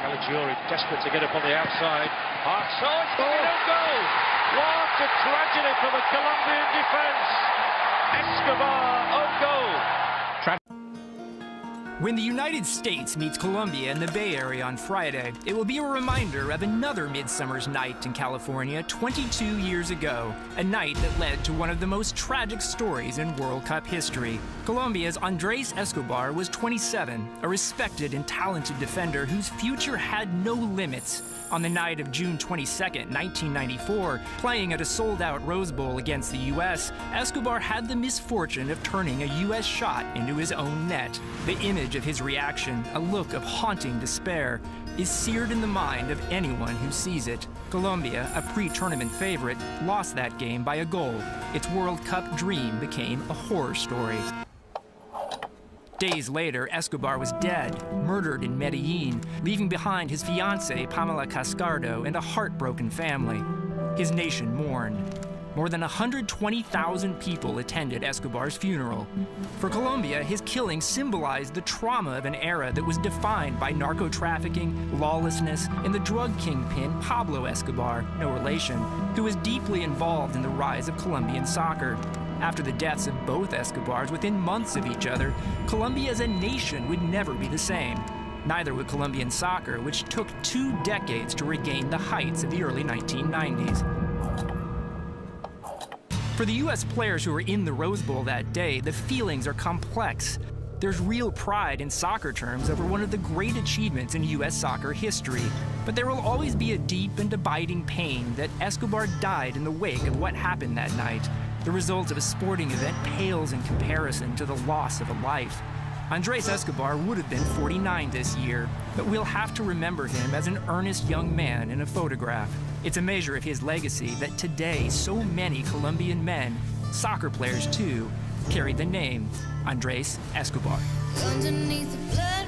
Caligiuri desperate to get up on the outside. So it's going to go. What a tragedy for the Colombian defense. Escobar, goal. When the United States meets Colombia in the Bay Area on Friday, it will be a reminder of another midsummer's night in California 22 years ago, a night that led to one of the most tragic stories in World Cup history. Colombia's Andrés Escobar was 27, a respected and talented defender whose future had no limits. On the night of June 22, 1994, playing at a sold-out Rose Bowl against the U.S., Escobar had the misfortune of turning a U.S. shot into his own net. The image of his reaction, a look of haunting despair, is seared in the mind of anyone who sees it. Colombia, a pre-tournament favorite, lost that game by a goal. Its World Cup dream became a horror story. Days later, Escobar was dead, murdered in Medellin, leaving behind his fiancée, Pamela Cascardo, and a heartbroken family. His nation mourned. More than 120,000 people attended Escobar's funeral. For Colombia, his killing symbolized the trauma of an era that was defined by narco-trafficking, lawlessness, and the drug kingpin Pablo Escobar, no relation, who was deeply involved in the rise of Colombian soccer. After the deaths of both Escobars within months of each other, Colombia as a nation would never be the same. Neither would Colombian soccer, which took 2 decades to regain the heights of the early 1990s. For the U.S. players who were in the Rose Bowl that day, the feelings are complex. There's real pride in soccer terms over one of the great achievements in U.S. soccer history. But there will always be a deep and abiding pain that Escobar died in the wake of what happened that night. The result of a sporting event pales in comparison to the loss of a life. Andrés Escobar would have been 49 this year, but we'll have to remember him as an earnest young man in a photograph. It's a measure of his legacy that today so many Colombian men, soccer players too, carry the name Andrés Escobar. Underneath the blood